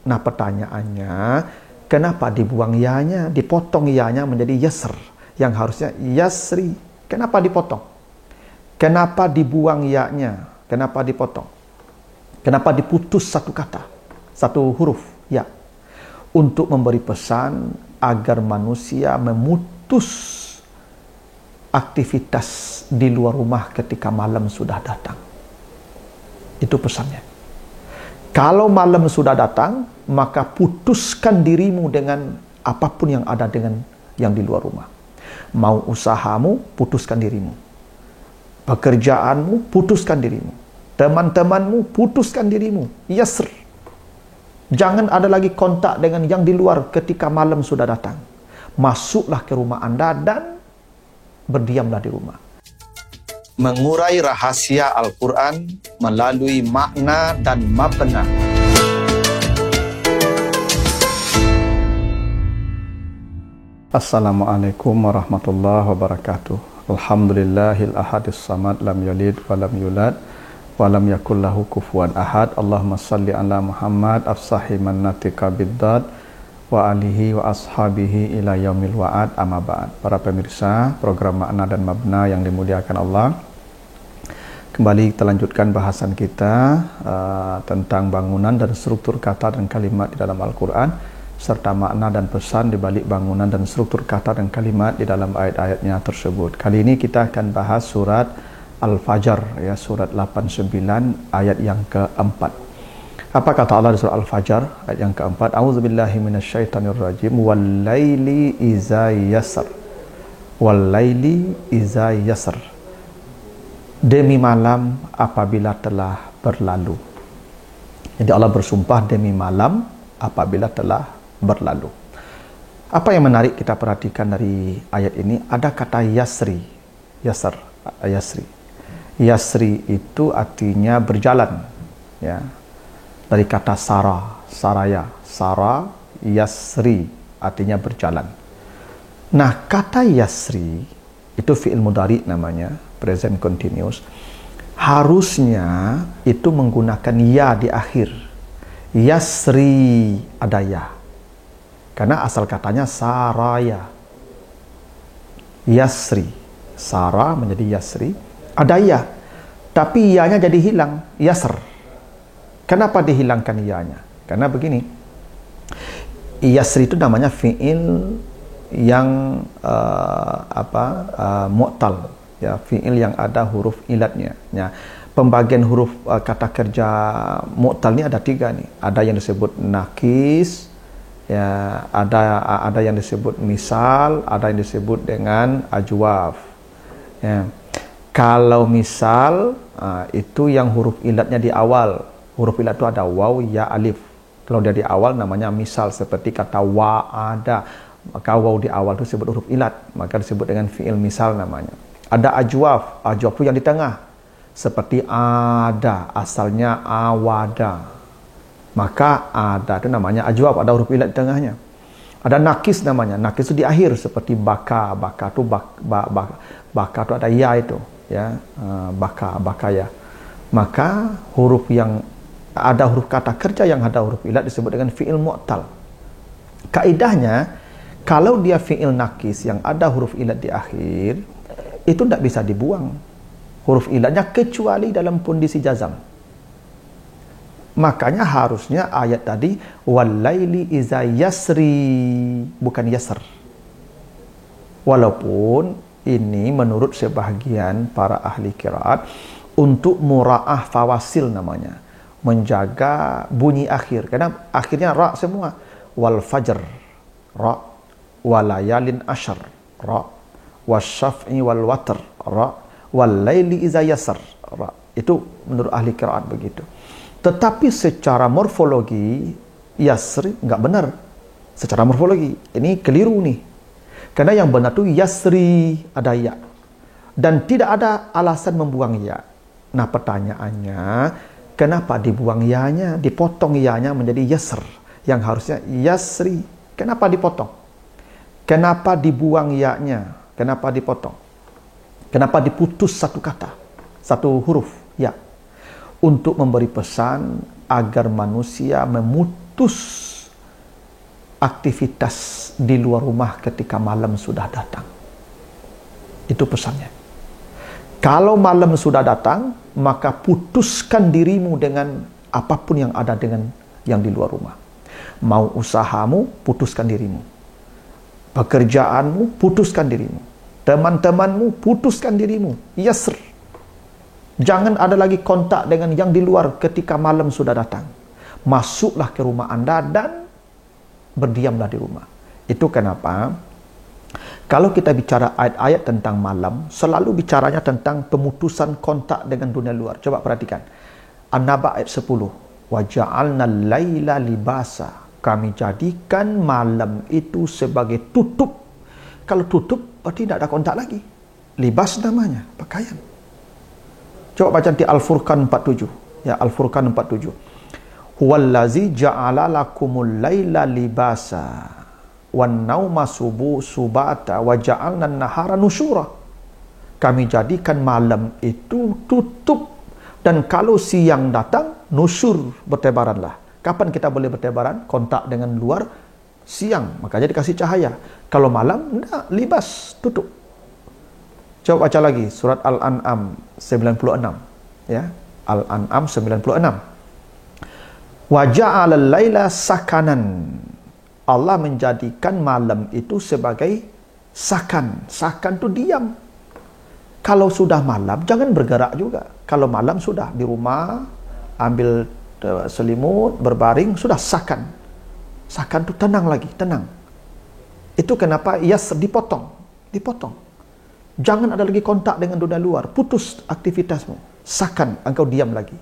Nah pertanyaannya, kenapa dibuang ya-nya, dipotong ya-nya menjadi yasr, yang harusnya yasri? Kenapa dipotong? Kenapa dibuang ya-nya? Kenapa dipotong? Kenapa diputus satu kata, satu huruf ya? Untuk memberi pesan agar manusia memutus aktivitas di luar rumah ketika malam sudah datang. Itu pesannya. Kalau malam sudah datang, maka putuskan dirimu dengan apapun yang ada dengan yang di luar rumah. Mau usahamu, putuskan dirimu. Pekerjaanmu, putuskan dirimu. Teman-temanmu, putuskan dirimu. Yasr. Jangan ada lagi kontak dengan yang di luar ketika malam sudah datang. Masuklah ke rumah Anda dan berdiamlah di rumah. Mengurai rahasia Al-Quran melalui makna dan mabna. Assalamualaikum warahmatullahi wabarakatuh. Alhamdulillahil ahadis samad, lam yalid walam yulad walam yakul lahu kufuwan ahad. Allahumma salli ala Muhammad afsahi mannatika biddad wa alihi wa ashabihi ila yaumil wa'ad, amma ba'd. Para pemirsa program Makna dan Mabna yang dimuliakan Allah, kembali kita lanjutkan bahasan kita tentang bangunan dan struktur kata dan kalimat di dalam Al-Quran, serta makna dan pesan di balik bangunan dan struktur kata dan kalimat di dalam ayat-ayatnya tersebut. Kali ini kita akan bahas surat Al-Fajr, ya, surat 89 ayat yang keempat. Apa kata Allah di surah Al-Fajr ayat yang keempat? A'udzubillahi minasyaitonirrajim. Wal-laili iza yasr. Wal-laili iza yasr. Demi malam apabila telah berlalu. Jadi Allah bersumpah demi malam apabila telah berlalu. Apa yang menarik kita perhatikan dari ayat ini? Ada kata yasri. Yasr, yasri. Yasri itu artinya berjalan, ya. Dari kata sara, saraya, sara, yasri artinya berjalan. Nah, kata yasri itu fi'il mudhari namanya, present continuous. Harusnya itu menggunakan ya di akhir. Yasri ada ya. Karena asal katanya saraya. Yasri. Sara menjadi yasri. Ada ya. Tapi ya-nya jadi hilang. Yasr. Kenapa dihilangkan ya-nya? Karena begini. Yasri itu namanya fi'il yang mu'tal, ya, fi'il yang ada huruf ilatnya, ya. Pembagian huruf kata kerja mu'tal ini ada tiga nih. Ada yang disebut nakis, ya, ada yang disebut misal, ada yang disebut dengan ajwaf, ya. Kalau misal itu yang huruf ilatnya di awal. Huruf ilat itu ada waw, ya, alif. Kalau dia di awal namanya misal, seperti kata wa'ada. Maka waw di awal itu disebut huruf ilat, maka disebut dengan fi'il misal namanya. Ada ajwaf, ajwaf itu yang di tengah, seperti ada, asalnya awada, maka ada itu namanya ajwaf, ada huruf ilat di tengahnya. Ada nakis namanya, nakis itu di akhir, seperti baka, baka itu baka itu ada ya itu, ya, baka ya. Maka huruf yang ada huruf kata kerja yang ada huruf ilat disebut dengan fi'il mu'tal. Kaidahnya, kalau dia fi'il nakis yang ada huruf ilat di akhir, itu tidak bisa dibuang huruf ilatnya kecuali dalam kondisi jazam. Makanya harusnya ayat tadi wal-laili iza yasri, bukan yasr. Walaupun ini menurut sebahagian para ahli qiraat untuk mura'ah fawasil namanya, menjaga bunyi akhir, karena akhirnya ra semua. Wal fajr ra, walayalin ashar ra, wasyaf'i wal watr ra, wal laili iza yasr ra. Itu menurut ahli qiraat begitu. Tetapi secara morfologi yasri enggak benar. Secara morfologi ini keliru nih. Karena yang benar itu yasri ada ya. Dan tidak ada alasan membuang ya. Nah pertanyaannya, kenapa dibuang ya-nya, dipotong ya-nya menjadi yasr, yang harusnya yasri? Kenapa dipotong? Kenapa dibuang ya-nya? Kenapa dipotong? Kenapa diputus satu kata, satu huruf ya? Untuk memberi pesan agar manusia memutus putus aktivitas di luar rumah ketika malam sudah datang. Itu pesannya. Kalau malam sudah datang, maka putuskan dirimu dengan apapun yang ada dengan yang di luar rumah. Mau usahamu, putuskan dirimu. Pekerjaanmu, putuskan dirimu. Teman-temanmu, putuskan dirimu. Yasr. Jangan ada lagi kontak dengan yang di luar ketika malam sudah datang. Masuklah ke rumah Anda dan berdiamlah di rumah. Itu kenapa kalau kita bicara ayat-ayat tentang malam, selalu bicaranya tentang pemutusan kontak dengan dunia luar. Coba perhatikan. An-Naba ayat 10. Wa ja'alna al-laila libasa. Kami jadikan malam itu sebagai tutup. Kalau tutup, berarti tidak ada kontak lagi. Libas namanya, pakaian. Coba baca di Al-Furqan 47. Ya, Al-Furqan 47. Huwallazi ja'ala lakumul laila libasa wan nauma subata wa ja'alna an-nahara nusyura. Kami jadikan malam itu tutup, dan kalau siang datang, nusyur, bertebaranlah. Kapan kita boleh bertebaran? Kontak dengan luar siang, makanya dikasih cahaya. Kalau malam, enggak, libas, tutup. Coba baca lagi surat Al-An'am 96. Ya, Al-An'am 96. Wa ja'alal laila sakanan. Allah menjadikan malam itu sebagai sakan. Sakan itu diam. Kalau sudah malam, jangan bergerak juga. Kalau malam sudah di rumah, ambil selimut, berbaring, sudah sakan. Sakan itu tenang lagi, tenang. Itu kenapa dipotong. Jangan ada lagi kontak dengan dunia luar. Putus aktivitasmu. Sakan, engkau diam lagi.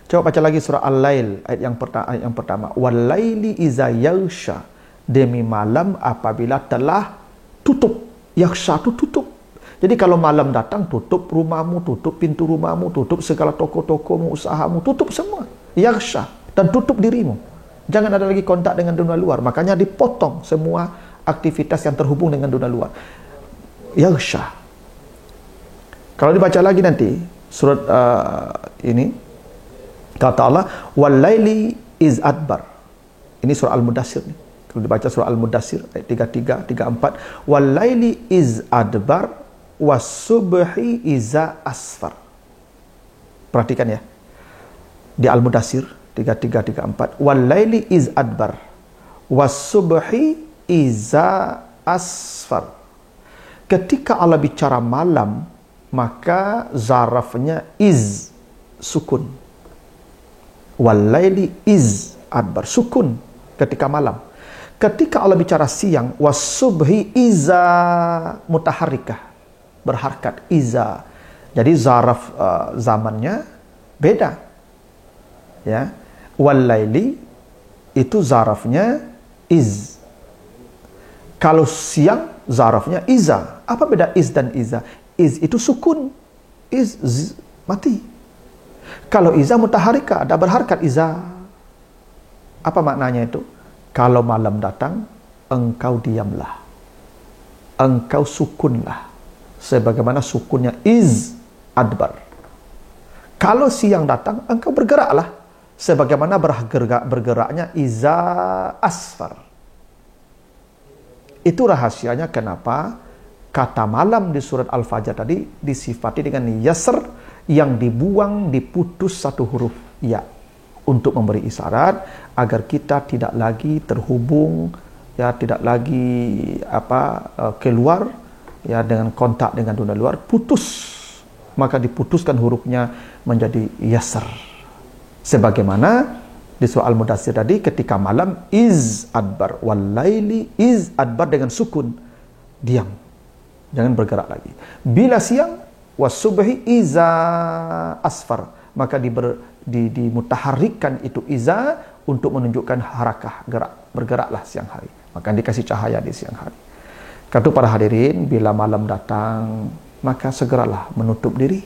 Coba baca lagi surah Al-Lail ayat yang pertama. Wal-laili iza yaghsha. Demi malam apabila telah tutup. Yaghsha itu tutup. Jadi kalau malam datang, tutup rumahmu, tutup pintu rumahmu, tutup segala toko-tokomu, usahamu, tutup semua. Yaghsha, dan tutup dirimu. Jangan ada lagi kontak dengan dunia luar. Makanya dipotong semua aktivitas yang terhubung dengan dunia luar. Yaghsha. Kalau dibaca lagi nanti surat ini kata Allah, wal-laili iz adbar. Ini surah Al-Mudassir nih. Kalau dibaca surah Al-Mudassir ayat 33, 34, wal-laili iz adbar was-subhi iza asfar. Perhatikan ya. Di Al-Mudassir 33, 34, wal-laili iz adbar was-subhi iza asfar. Ketika Allah bicara malam, maka zarafnya iz, sukun. Wal-laili iz adbar, sukun ketika malam. Ketika Allah bicara siang, was-subhi iza mutaharrikah, berharkat, iza. Jadi zaraf zamannya beda. Ya. Wal-laili itu zarafnya iz. Kalau siang zarafnya iza. Apa beda iz dan iza? Iz itu sukun. Iz mati. Kalau iza mutaharika, ada berharkat iza. Apa maknanya itu? Kalau malam datang, engkau diamlah. Engkau sukunlah. Sebagaimana sukunnya iz adbar. Kalau siang datang, engkau bergeraklah. Sebagaimana bergeraknya iza asfar. Itu rahasianya kenapa kata malam di surat Al-Fajr tadi disifati dengan yasr, yang dibuang, diputus satu huruf ya, untuk memberi isyarat agar kita tidak lagi terhubung, ya, tidak lagi keluar, ya, dengan kontak dengan dunia luar, putus. Maka diputuskan hurufnya menjadi yasr. Sebagaimana di surah Al-Mudassir tadi ketika malam iz adbar, wal-laili iz adbar dengan sukun, diam, jangan bergerak lagi. Bila siang was-subhi iza asfar, maka dimutaharrikan itu iza untuk menunjukkan harakah, gerak, bergeraklah siang hari. Maka dikasih cahaya di siang hari. Karena para hadirin, bila malam datang, maka segeralah menutup diri.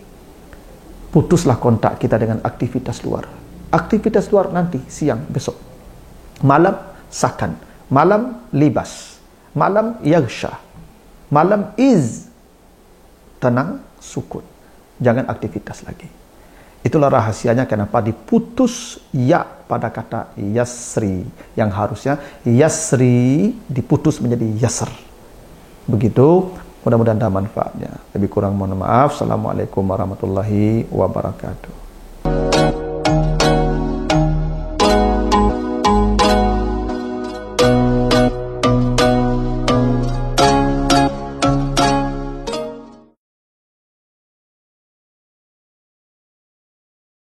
Putuslah kontak kita dengan aktivitas luar. Aktivitas luar nanti siang, besok. Malam sakan, malam libas, malam yaghsha, malam iz, tenang, sukun. Jangan aktivitas lagi. Itulah rahasianya kenapa diputus ya pada kata yasri, yang harusnya yasri diputus menjadi yasr. Begitu, mudah-mudahan ada manfaatnya. Lebih kurang mohon maaf. Assalamualaikum warahmatullahi wabarakatuh.